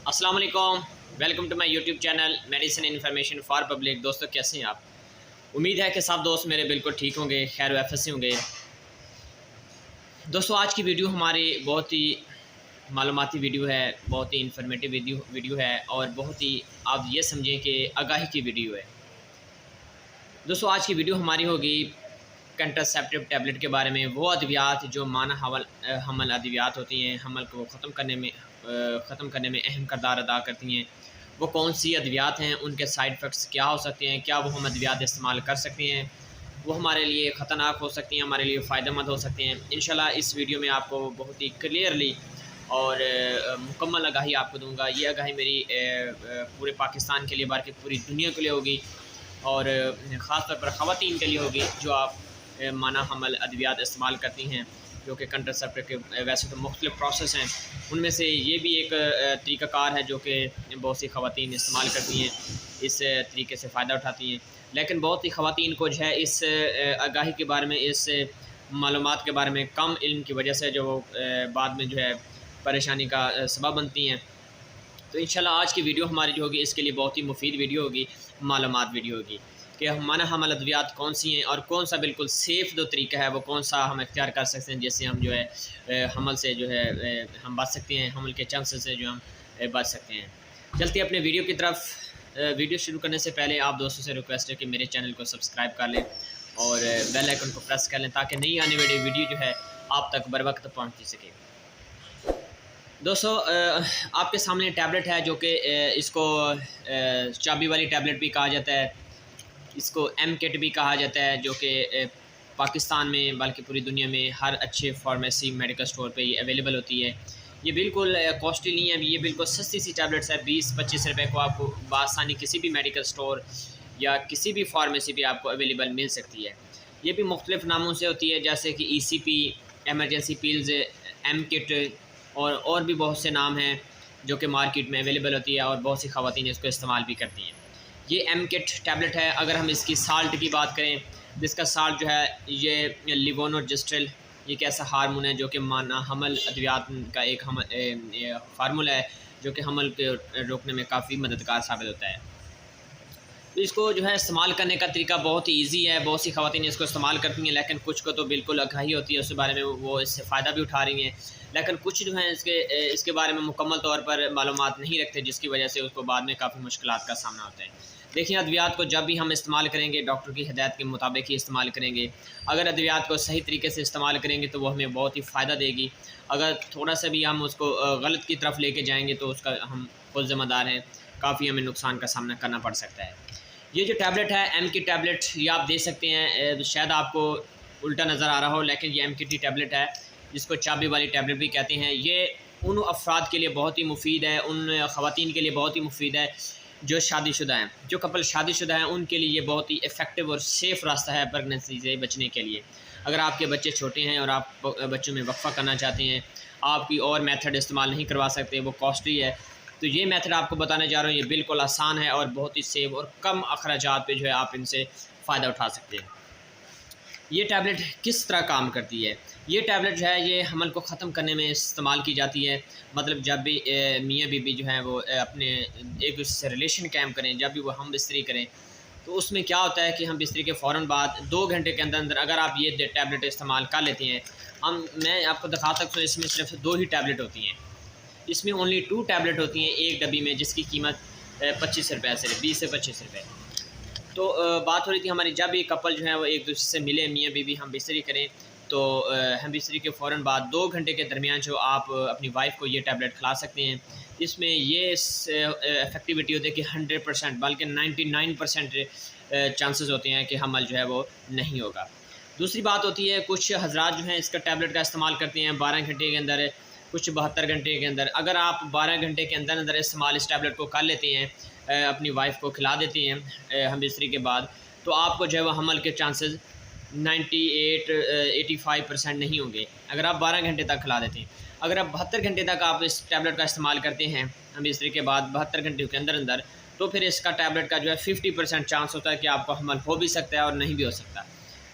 अस्सलाम वालेकुम, welcome to my YouTube channel medicine information for public. दोस्तों कैसे हैं आप? उम्मीद है कि सब दोस्त मेरे बिल्कुल ठीक होंगे, खैर वाफस से होंगे। दोस्तों आज की वीडियो हमारी बहुत ही मालूमाती वीडियो है, बहुत ही इन्फॉर्मेटिव वीडियो है और बहुत ही आप ये समझें कि आगाही की वीडियो है। दोस्तों आज की वीडियो हमारी होगी कंट्रासेप्टिव टैबलेट के बारे में। वो अद्वियात जो माना हमल अद्वियात होती हैं, हमल को ख़त्म करने में अहम किरदार अदा करती हैं, वो कौन सी अद्वियात हैं, उनके साइड इफ़ेक्ट्स क्या हो सकते हैं, क्या वो हम अद्वियात इस्तेमाल कर सकते हैं, वो हमारे लिए ख़तरनाक हो सकती हैं, हमारे लिए फ़ायदेमंद हो सकते हैं। इंशाल्लाह इस वीडियो में आपको बहुत ही क्लियरली और मुकम्मल आगाही आपको दूंगा। ये आगाही मेरी पूरे पाकिस्तान के लिए, बल्कि पूरी दुनिया के लिए होगी और ख़ास तौर पर ख़वातीन के लिए होगी जो आप माना हमल अद्वियात इस्तेमाल करती हैं, जो कि कंट्रासेप्टिव के वैसे तो मुख्तलिफ़ प्रोसेस हैं, उनमें से ये भी एक तरीक़ाकार है जो कि बहुत सी ख़वातीन इस्तेमाल करती हैं, इस तरीके से फ़ायदा उठाती हैं। लेकिन बहुत सी ख़वातीन को जो है इस आगाही के बारे में, इस मालूमात के बारे में कम इल्म की वजह से जो बाद में जो है परेशानी का सबब बनती हैं। तो इंशाल्लाह आज की वीडियो हमारी जो होगी इसके लिए बहुत ही मुफीद वीडियो होगी, मालूमात वीडियो होगी कि माना हमल अद्वियात कौन सी हैं और कौन सा बिल्कुल सेफ़ जो तरीका है वो कौन सा हम इख्तियार कर सकते हैं, जिससे हम जो है हमल से जो है हम बच सकते हैं, हमल के चांसेस से जो हम बच सकते हैं। चलते अपने वीडियो की तरफ। वीडियो शुरू करने से पहले आप दोस्तों से रिक्वेस्ट है कि मेरे चैनल को सब्सक्राइब कर लें और बेल आइकन को प्रेस कर लें ताकि नई आने वाली वीडियो जो है आप तक बर वक्त पहुँच सके। दोस्तों आपके सामने टैबलेट है जो कि इसको चाबी वाली टैबलेट भी कहा जाता है, इसको एम किट भी कहा जाता है, जो कि पाकिस्तान में बल्कि पूरी दुनिया में हर अच्छे फार्मेसी मेडिकल स्टोर पे ये अवेलेबल होती है। ये बिल्कुल कॉस्टली नहीं है, ये बिल्कुल सस्ती सी टैबलेट्स है। 20-25 रुपये को आपको बासानी किसी भी मेडिकल स्टोर या किसी भी फार्मेसी पे आपको अवेलेबल मिल सकती है। ये भी मुख्तलिफ़ नामों से होती है, जैसे कि ECP, emergency pills, M kit और भी बहुत से नाम हैं जो कि मार्केट में अवेलेबल होती है और बहुत सी ख़वातीन इसको इस्तेमाल भी करती हैं। ये एम किट टैबलेट है। अगर हम इसकी साल्ट की बात करें, जिसका साल्ट जो है ये लिवोनोजेस्ट्रिल, ये एक ऐसा हार्मोन है जो कि माना हमल अद्वियात का एक फार्मूला है जो कि हमल के रोकने में काफ़ी मददगार साबित होता है। तो इसको जो है इस्तेमाल करने का तरीका बहुत ही ईजी है। बहुत सी ख़वातीन इसको इस्तेमाल करती हैं, लेकिन कुछ को तो बिल्कुल आगाही होती है उसके बारे में, वो इससे फ़ायदा भी उठा रही हैं, लेकिन कुछ जो है इसके बारे में मुकम्मल तौर पर मालूमात नहीं रखते, जिसकी वजह से उसको बाद में काफ़ी मुश्किलात का सामना होता है। देखिए, अद्वियात को जब भी हम इस्तेमाल करेंगे डॉक्टर की हिदायत के मुताबिक ही इस्तेमाल करेंगे। अगर अद्वियात को सही तरीके से इस्तेमाल करेंगे तो वो हमें बहुत ही फ़ायदा देगी। अगर थोड़ा सा भी हम उसको गलत की तरफ लेके जाएंगे तो उसका हम खुद ज़िम्मेदार हैं, काफ़ी हमें नुकसान का सामना करना पड़ सकता है। ये जो टैबलेट है एम की टैबलेट, ये आप दे सकते हैं। शायद आपको उल्टा नज़र आ रहा हो, लेकिन ये एम की टैबलेट है, जिसको चाबी वाली टैबलेट भी कहते हैं। ये उन अफराद के लिए बहुत ही मुफीद है, उन ख़वातीन के लिए बहुत ही मुफीद है जो शादीशुदा हैं। जो कपल शादीशुदा हैं उनके लिए ये बहुत ही इफ़ेक्टिव और सेफ़ रास्ता है प्रेगनेंसी से बचने के लिए। अगर आपके बच्चे छोटे हैं और आप बच्चों में वक्फ़ा करना चाहते हैं, आपकी और मेथड इस्तेमाल नहीं करवा सकते, वो कॉस्टली है, तो ये मेथड आपको बताने जा रहा हूँ, ये बिल्कुल आसान है और बहुत ही सेफ और कम अखराजात पे जो है आप इनसे फ़ायदा उठा सकते हैं। ये टैबलेट किस तरह काम करती है? ये टैबलेट जो है ये हमल को ख़त्म करने में इस्तेमाल की जाती है। मतलब जब भी मियाँ बीबी जो है वो अपने एक दूसरे से रिलेशन कायम करें, जब भी वो हम बिस्तरी करें, तो उसमें क्या होता है कि हम बिस्तरी के फ़ौरन बाद 2 घंटे के अंदर अंदर अगर आप ये टैबलेट इस्तेमाल कर लेते हैं, मैं आपको दिखा सकता हूँ, इसमें सिर्फ 2 ही टैबलेट होती हैं। इसमें ओनली 2 टैबलेट होती हैं एक डब्बी में, जिसकी कीमत 25 रुपये, सिर्फ 20 से 25 रुपये। तो बात हो रही थी हमारी, जब ये कपल जो है वो एक दूसरे से मिले, मियाँ बीबी हम बिस्तरी करें, तो हम बिस्तरी के फ़ौरन बाद 2 घंटे के दरमियान जो आप अपनी वाइफ को ये टैबलेट खिला सकते हैं। इसमें ये इफ़ेक्टिविटी होती है कि 100% बल्कि 99% चांसेस होते हैं कि हमल जो है वो नहीं होगा। दूसरी बात होती है, कुछ हज़रात जो हैं इसका टैबलेट का इस्तेमाल करते हैं 12 घंटे के अंदर, कुछ 72 घंटे के अंदर। अगर आप 12 घंटे के अंदर अंदर इस्तेमाल इस टैबलेट को कर लेते हैं, अपनी वाइफ को खिला देते हैं हम बिस्तरी के बाद, तो आपको जो है वो हमल के चांसेस 98-85% नहीं होंगे अगर आप 12 घंटे तक खिला देते हैं। अगर आप 72 घंटे तक आप इस टैबलेट का इस्तेमाल करते हैं हम बिस्तरी के बाद 72 घंटे के अंदर अंदर, तो फिर इसका टैबलेट का जो है 50% चांस होता है कि आपको हमल हो भी सकता है और नहीं भी हो सकता।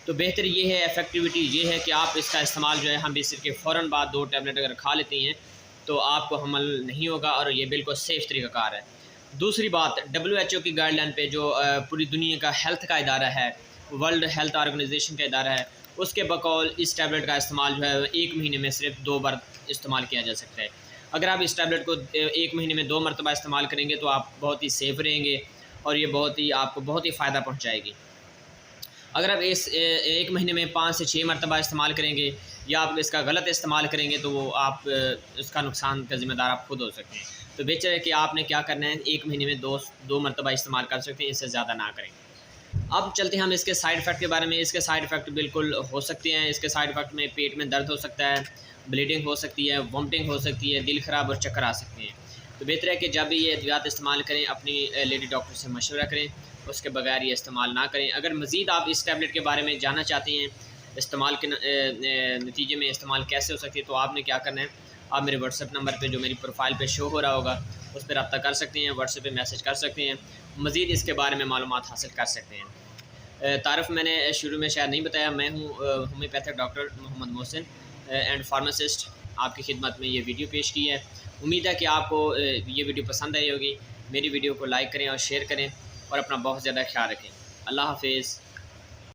तो बेहतर ये है, इफ़ेक्टिविटी ये है कि आप इसका इस्तेमाल जो है हम बिस्तर के फ़ौरन बाद 2 टैबलेट अगर खा लेते हैं तो आपको हमल नहीं होगा और ये बिल्कुल सेफ़ तरीक़ाकार है। दूसरी बात, WHO की गाइडलाइन पे जो पूरी दुनिया का हेल्थ का इदारा है, वर्ल्ड हेल्थ ऑर्गेनाइजेशन का इदारा है, उसके बकौल इस टैबलेट का इस्तेमाल जो है 1 महीने में सिर्फ 2 बार इस्तेमाल किया जा सकता है। अगर आप इस टैबलेट को 1 महीने में 2 मरतबा इस्तेमाल करेंगे तो आप बहुत ही सेफ़ रहेंगे और ये आपको बहुत ही फ़ायदा पहुँचाएगी। अगर आप इस 1 महीने में 5 से 6 मरतबा इस्तेमाल करेंगे या आप इसका गलत इस्तेमाल करेंगे तो वो आप इसका नुकसान का ज़िम्मेदार आप खुद हो सकते हैं। तो बेहतर है कि आपने क्या करना है, 1 महीने में 2 मरतबा इस्तेमाल कर सकते हैं, इससे ज़्यादा ना करें। अब चलते हैं हम इसके साइड इफ़ेक्ट के बारे में। इसके साइड इफ़ेक्ट बिल्कुल हो सकते हैं। इसके साइड इफ़ेक्ट में पेट में दर्द हो सकता है, ब्लीडिंग हो सकती है, वॉमिटिंग हो सकती है, दिल ख़राब और चक्कर आ सकते हैं। तो बेहतर है कि जब भी ये अद्वियात इस्तेमाल करें अपनी लेडी डॉक्टर से मशवरा करें, उसके बगैर ये इस्तेमाल ना करें। अगर मज़ीद आप इस टैबलेट के बारे में जानना चाहते हैं, इस्तेमाल के नतीजे में इस्तेमाल कैसे हो सकती है, तो आपने क्या करना है, आप मेरे व्हाट्सएप नंबर पे जो मेरी प्रोफाइल पे शो हो रहा होगा उस पर रब्ता कर सकते हैं, व्हाट्सएप पे मैसेज कर सकते हैं, मज़ीद इसके बारे में मालूमात हासिल कर सकते हैं। तारफ़ मैंने शुरू में शायद नहीं बताया, मैं हूँ homoeopathic doctor Mohammad Mohsin and pharmacist. आपकी खिदमत में ये वीडियो पेश की है। उम्मीद है कि आपको ये वीडियो पसंद आई होगी। मेरी वीडियो को लाइक करें और शेयर करें और अपना बहुत ज़्यादा ख्याल रखें। अल्लाह हाफ़िज़।